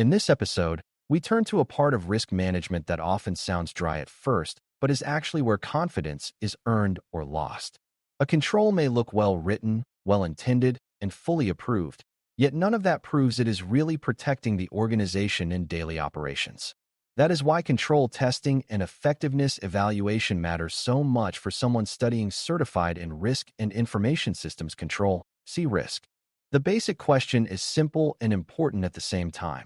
In this episode, we turn to a part of risk management that often sounds dry at first, but is actually where confidence is earned or lost. A control may look well-written, well-intended, and fully approved, yet none of that proves it is really protecting the organization in daily operations. That is why control testing and effectiveness evaluation matters so much for someone studying certified in risk and information systems control. See risk. The basic question is simple and important at the same time.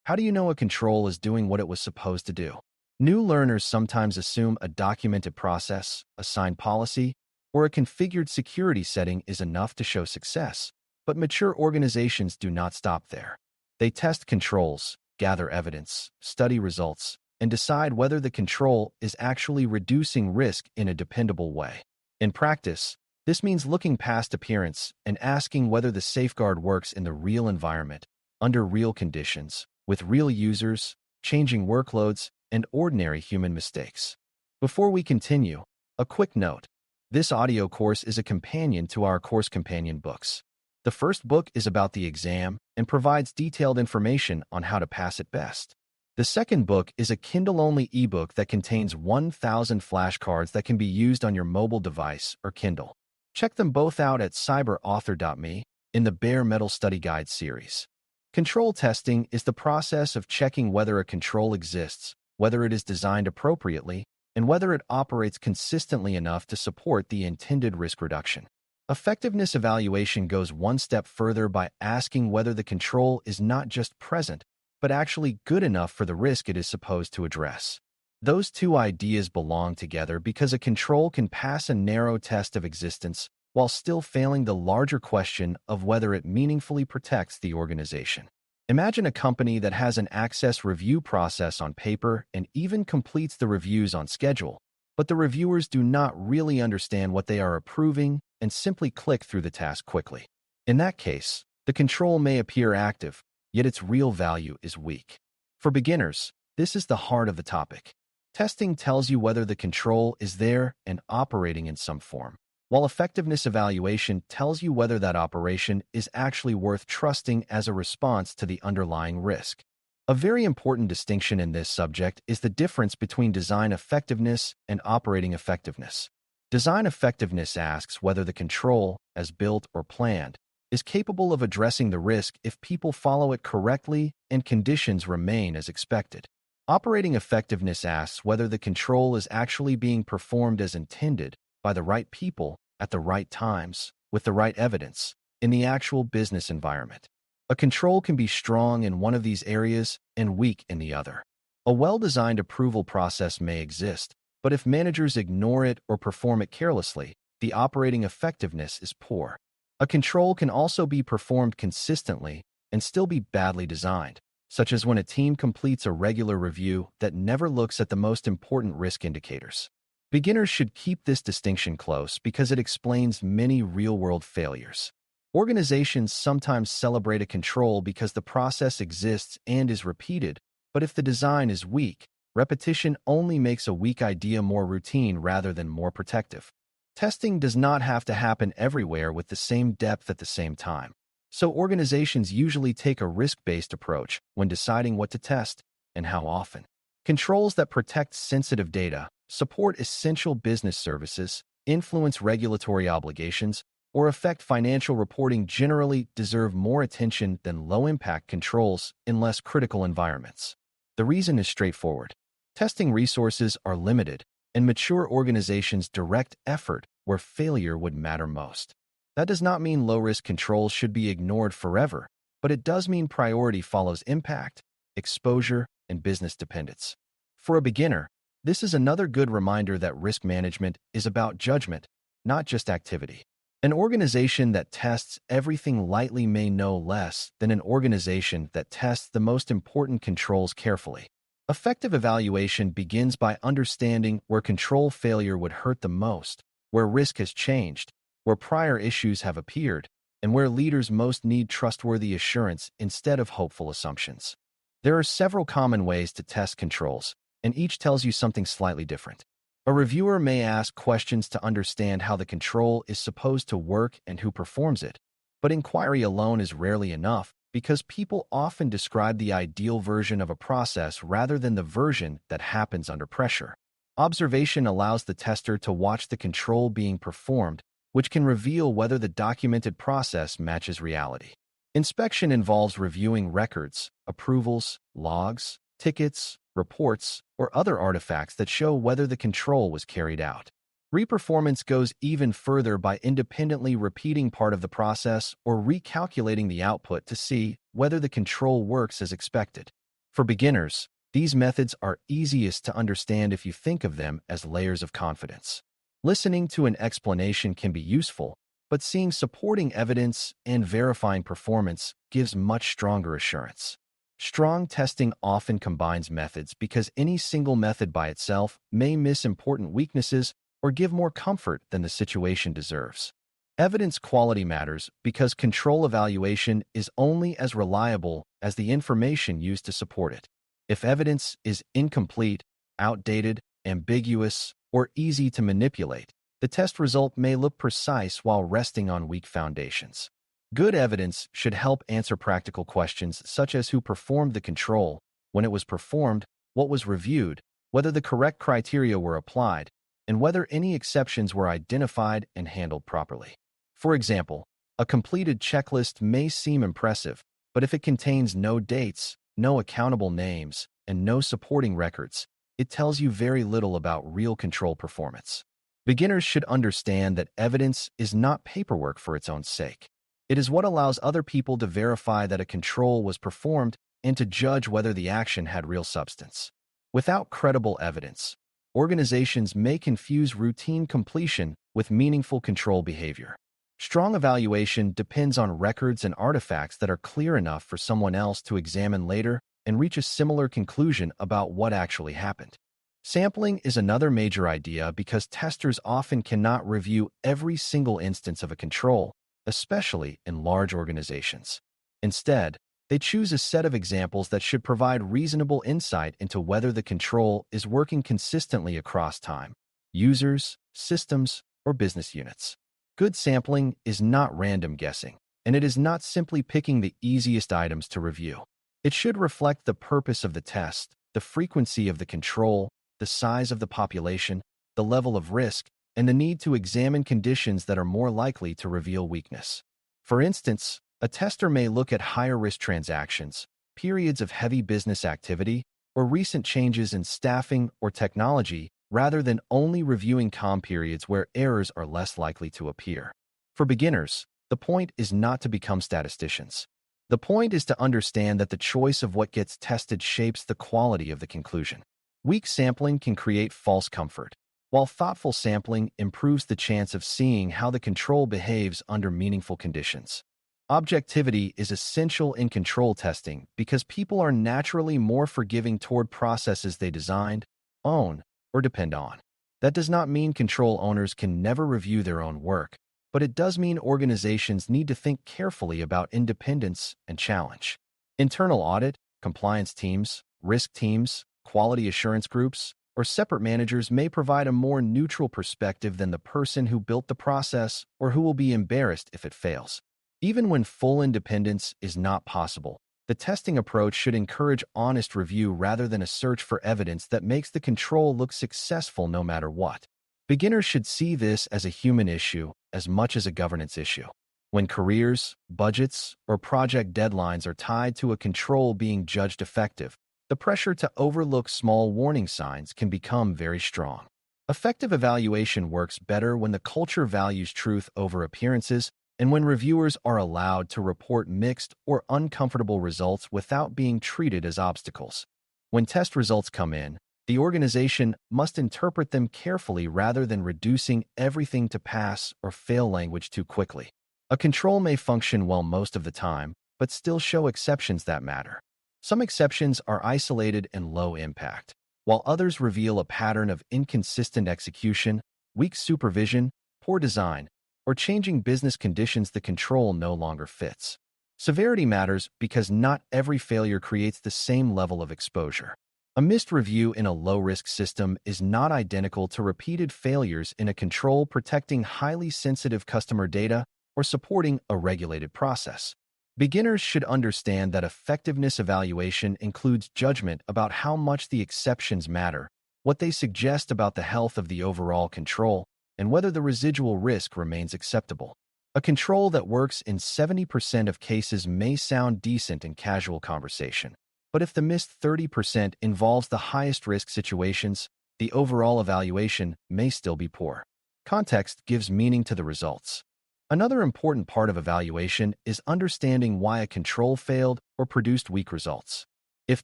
How do you know a control is doing what it was supposed to do? New learners sometimes assume a documented process, a signed policy, or a configured security setting is enough to show success. But mature organizations do not stop there. They test controls, gather evidence, study results, and decide whether the control is actually reducing risk in a dependable way. In practice, this means looking past appearance and asking whether the safeguard works in the real environment, under real conditions, with real users, changing workloads, and ordinary human mistakes. Before we continue, a quick note. This audio course is a companion to our course companion books. The first book is about the exam and provides detailed information on how to pass it best. The second book is a Kindle-only ebook that contains 1,000 flashcards that can be used on your mobile device or Kindle. Check them both out at cyberauthor.me in the Bare Metal Study Guide series. Control testing is the process of checking whether a control exists, whether it is designed appropriately, and whether it operates consistently enough to support the intended risk reduction. Effectiveness evaluation goes one step further by asking whether the control is not just present, but actually good enough for the risk it is supposed to address. Those two ideas belong together because a control can pass a narrow test of existence while still failing the larger question of whether it meaningfully protects the organization. Imagine a company that has an access review process on paper and even completes the reviews on schedule, but the reviewers do not really understand what they are approving and simply click through the task quickly. In that case, the control may appear active, yet its real value is weak. For beginners, this is the heart of the topic. Testing tells you whether the control is there and operating in some form, while effectiveness evaluation tells you whether that operation is actually worth trusting as a response to the underlying risk. A very important distinction in this subject is the difference between design effectiveness and operating effectiveness. Design effectiveness asks whether the control, as built or planned, is capable of addressing the risk if people follow it correctly and conditions remain as expected. Operating effectiveness asks whether the control is actually being performed as intended by the right people at the right times, with the right evidence, in the actual business environment. A control can be strong in one of these areas and weak in the other. A well-designed approval process may exist, but if managers ignore it or perform it carelessly, the operating effectiveness is poor. A control can also be performed consistently and still be badly designed, such as when a team completes a regular review that never looks at the most important risk indicators. Beginners should keep this distinction close because it explains many real-world failures. Organizations sometimes celebrate a control because the process exists and is repeated, but if the design is weak, repetition only makes a weak idea more routine rather than more protective. Testing does not have to happen everywhere with the same depth at the same time. So organizations usually take a risk-based approach when deciding what to test and how often. Controls that protect sensitive data, support essential business services, influence regulatory obligations, or affect financial reporting generally deserve more attention than low-impact controls in less critical environments. The reason is straightforward. Testing resources are limited, and mature organizations direct effort where failure would matter most. That does not mean low-risk controls should be ignored forever, but it does mean priority follows impact, exposure, and business dependence. For a beginner, this is another good reminder that risk management is about judgment, not just activity. An organization that tests everything lightly may know less than an organization that tests the most important controls carefully. Effective evaluation begins by understanding where control failure would hurt the most, where risk has changed, where prior issues have appeared, and where leaders most need trustworthy assurance instead of hopeful assumptions. There are several common ways to test controls, and each tells you something slightly different. A reviewer may ask questions to understand how the control is supposed to work and who performs it, but inquiry alone is rarely enough because people often describe the ideal version of a process rather than the version that happens under pressure. Observation allows the tester to watch the control being performed, which can reveal whether the documented process matches reality. Inspection involves reviewing records, approvals, logs, tickets, reports, or other artifacts that show whether the control was carried out. Reperformance goes even further by independently repeating part of the process or recalculating the output to see whether the control works as expected. For beginners, these methods are easiest to understand if you think of them as layers of confidence. Listening to an explanation can be useful, but seeing supporting evidence and verifying performance gives much stronger assurance. Strong testing often combines methods because any single method by itself may miss important weaknesses or give more comfort than the situation deserves. Evidence quality matters because control evaluation is only as reliable as the information used to support it. If evidence is incomplete, outdated, ambiguous, or easy to manipulate, the test result may look precise while resting on weak foundations. Good evidence should help answer practical questions such as who performed the control, when it was performed, what was reviewed, whether the correct criteria were applied, and whether any exceptions were identified and handled properly. For example, a completed checklist may seem impressive, but if it contains no dates, no accountable names, and no supporting records, it tells you very little about real control performance. Beginners should understand that evidence is not paperwork for its own sake. It is what allows other people to verify that a control was performed and to judge whether the action had real substance. Without credible evidence, organizations may confuse routine completion with meaningful control behavior. Strong evaluation depends on records and artifacts that are clear enough for someone else to examine later and reach a similar conclusion about what actually happened. Sampling is another major idea because testers often cannot review every single instance of a control, especially in large organizations. Instead, they choose a set of examples that should provide reasonable insight into whether the control is working consistently across time, users, systems, or business units. Good sampling is not random guessing, and it is not simply picking the easiest items to review. It should reflect the purpose of the test, the frequency of the control, the size of the population, the level of risk, and the need to examine conditions that are more likely to reveal weakness. For instance, a tester may look at higher-risk transactions, periods of heavy business activity, or recent changes in staffing or technology rather than only reviewing calm periods where errors are less likely to appear. For beginners, the point is not to become statisticians. The point is to understand that the choice of what gets tested shapes the quality of the conclusion. Weak sampling can create false comfort, while thoughtful sampling improves the chance of seeing how the control behaves under meaningful conditions. Objectivity is essential in control testing because people are naturally more forgiving toward processes they designed, own, or depend on. That does not mean control owners can never review their own work, but it does mean organizations need to think carefully about independence and challenge. Internal audit, compliance teams, risk teams, quality assurance groups, or separate managers may provide a more neutral perspective than the person who built the process or who will be embarrassed if it fails. Even when full independence is not possible, the testing approach should encourage honest review rather than a search for evidence that makes the control look successful no matter what. Beginners should see this as a human issue as much as a governance issue. When careers, budgets, or project deadlines are tied to a control being judged effective, the pressure to overlook small warning signs can become very strong. Effective evaluation works better when the culture values truth over appearances and when reviewers are allowed to report mixed or uncomfortable results without being treated as obstacles. When test results come in, the organization must interpret them carefully rather than reducing everything to pass or fail language too quickly. A control may function well most of the time, but still show exceptions that matter. Some exceptions are isolated and low impact, while others reveal a pattern of inconsistent execution, weak supervision, poor design, or changing business conditions the control no longer fits. Severity matters because not every failure creates the same level of exposure. A missed review in a low-risk system is not identical to repeated failures in a control protecting highly sensitive customer data or supporting a regulated process. Beginners should understand that effectiveness evaluation includes judgment about how much the exceptions matter, what they suggest about the health of the overall control, and whether the residual risk remains acceptable. A control that works in 70% of cases may sound decent in casual conversation, but if the missed 30% involves the highest risk situations, the overall evaluation may still be poor. Context gives meaning to the results. Another important part of evaluation is understanding why a control failed or produced weak results. If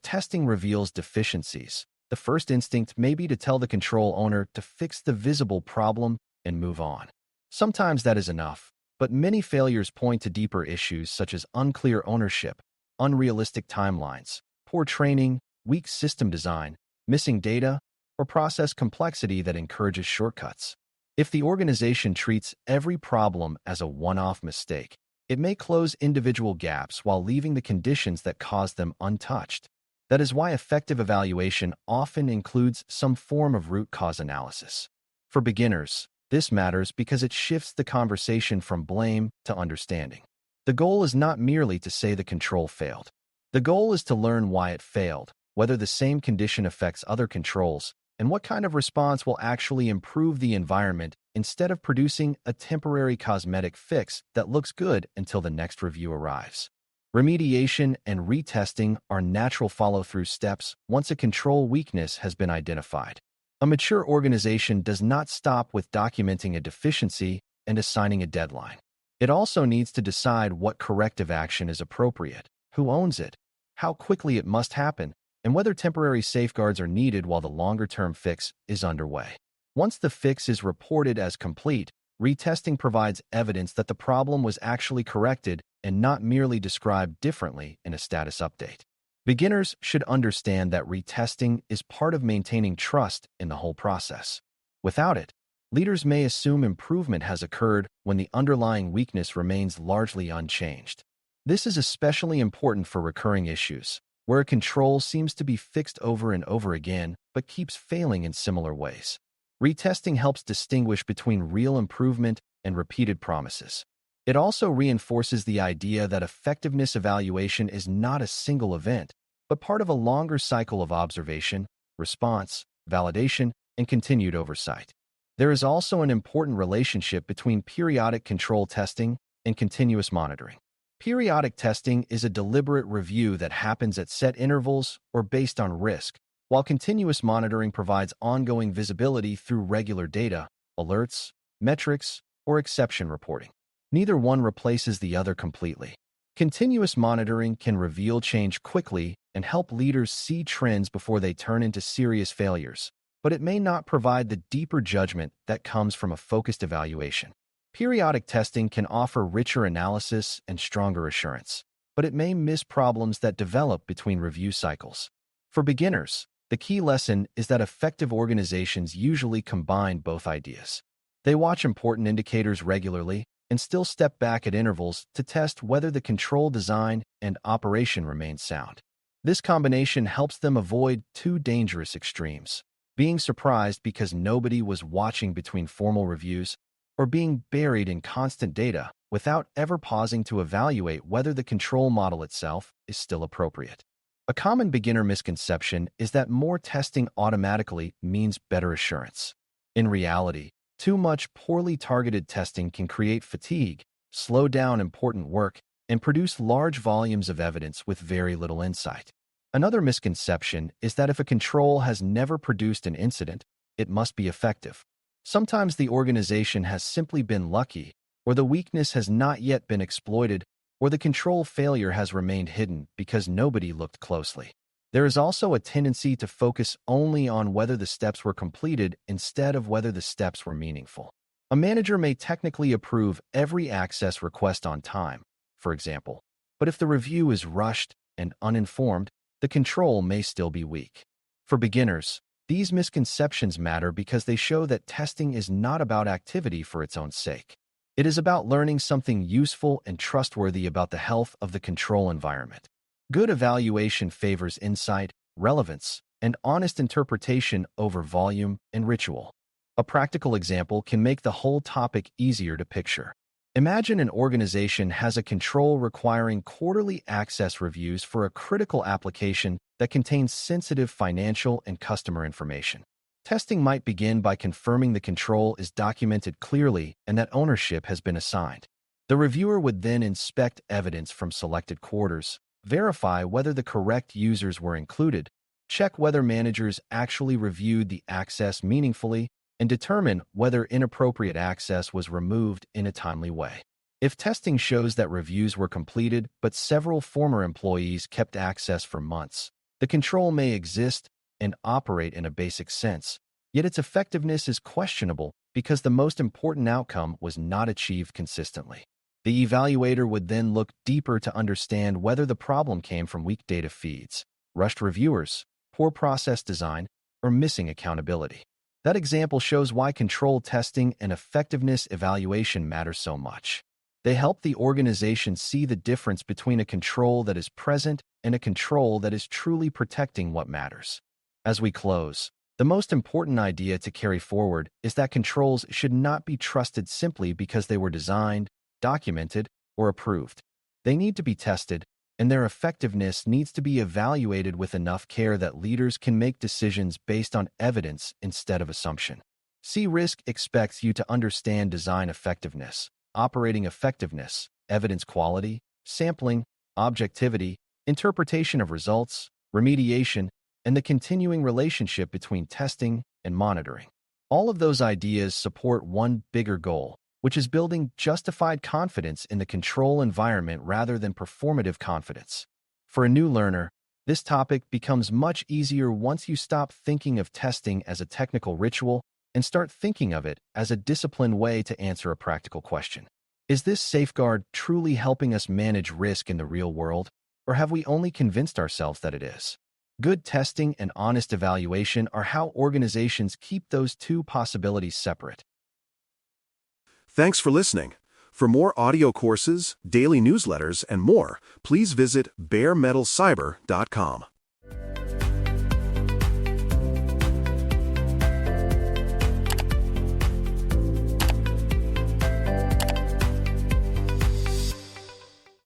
testing reveals deficiencies, the first instinct may be to tell the control owner to fix the visible problem and move on. Sometimes that is enough, but many failures point to deeper issues such as unclear ownership, unrealistic timelines, poor training, weak system design, missing data, or process complexity that encourages shortcuts. If the organization treats every problem as a one-off mistake, it may close individual gaps while leaving the conditions that caused them untouched. That is why effective evaluation often includes some form of root cause analysis. For beginners, this matters because it shifts the conversation from blame to understanding. The goal is not merely to say the control failed. The goal is to learn why it failed, whether the same condition affects other controls, and what kind of response will actually improve the environment instead of producing a temporary cosmetic fix that looks good until the next review arrives. Remediation and retesting are natural follow-through steps once a control weakness has been identified. A mature organization does not stop with documenting a deficiency and assigning a deadline. It also needs to decide what corrective action is appropriate, who owns it, how quickly it must happen, and whether temporary safeguards are needed while the longer-term fix is underway. Once the fix is reported as complete, retesting provides evidence that the problem was actually corrected and not merely described differently in a status update. Beginners should understand that retesting is part of maintaining trust in the whole process. Without it, leaders may assume improvement has occurred when the underlying weakness remains largely unchanged. This is especially important for recurring issues, where a control seems to be fixed over and over again but keeps failing in similar ways. Retesting helps distinguish between real improvement and repeated promises. It also reinforces the idea that effectiveness evaluation is not a single event, but part of a longer cycle of observation, response, validation, and continued oversight. There is also an important relationship between periodic control testing and continuous monitoring. Periodic testing is a deliberate review that happens at set intervals or based on risk, while continuous monitoring provides ongoing visibility through regular data, alerts, metrics, or exception reporting. Neither one replaces the other completely. Continuous monitoring can reveal change quickly and help leaders see trends before they turn into serious failures, but it may not provide the deeper judgment that comes from a focused evaluation. Periodic testing can offer richer analysis and stronger assurance, but it may miss problems that develop between review cycles. For beginners, the key lesson is that effective organizations usually combine both ideas. They watch important indicators regularly and still step back at intervals to test whether the control design and operation remain sound. This combination helps them avoid two dangerous extremes: being surprised because nobody was watching between formal reviews, or being buried in constant data without ever pausing to evaluate whether the control model itself is still appropriate. A common beginner misconception is that more testing automatically means better assurance. In reality, too much poorly targeted testing can create fatigue, slow down important work, and produce large volumes of evidence with very little insight. Another misconception is that if a control has never produced an incident, it must be effective. Sometimes the organization has simply been lucky, or the weakness has not yet been exploited, or the control failure has remained hidden because nobody looked closely. There is also a tendency to focus only on whether the steps were completed instead of whether the steps were meaningful. A manager may technically approve every access request on time, for example, but if the review is rushed and uninformed, the control may still be weak. For beginners, these misconceptions matter because they show that testing is not about activity for its own sake. It is about learning something useful and trustworthy about the health of the control environment. Good evaluation favors insight, relevance, and honest interpretation over volume and ritual. A practical example can make the whole topic easier to picture. Imagine an organization has a control requiring quarterly access reviews for a critical application that contains sensitive financial and customer information. Testing might begin by confirming the control is documented clearly and that ownership has been assigned. The reviewer would then inspect evidence from selected quarters, verify whether the correct users were included, check whether managers actually reviewed the access meaningfully, and determine whether inappropriate access was removed in a timely way. If testing shows that reviews were completed but several former employees kept access for months, the control may exist and operate in a basic sense, yet its effectiveness is questionable because the most important outcome was not achieved consistently. The evaluator would then look deeper to understand whether the problem came from weak data feeds, rushed reviewers, poor process design, or missing accountability. That example shows why control testing and effectiveness evaluation matter so much. They help the organization see the difference between a control that is present and a control that is truly protecting what matters. As we close, the most important idea to carry forward is that controls should not be trusted simply because they were designed, documented, or approved. They need to be tested, and their effectiveness needs to be evaluated with enough care that leaders can make decisions based on evidence instead of assumption. C-Risk expects you to understand design effectiveness, operating effectiveness, evidence quality, sampling, objectivity, interpretation of results, remediation, and the continuing relationship between testing and monitoring. All of those ideas support one bigger goal, which is building justified confidence in the control environment rather than performative confidence. For a new learner, this topic becomes much easier once you stop thinking of testing as a technical ritual and start thinking of it as a disciplined way to answer a practical question. Is this safeguard truly helping us manage risk in the real world, or have we only convinced ourselves that it is? Good testing and honest evaluation are how organizations keep those two possibilities separate. Thanks for listening. For more audio courses, daily newsletters, and more, please visit baremetalcyber.com.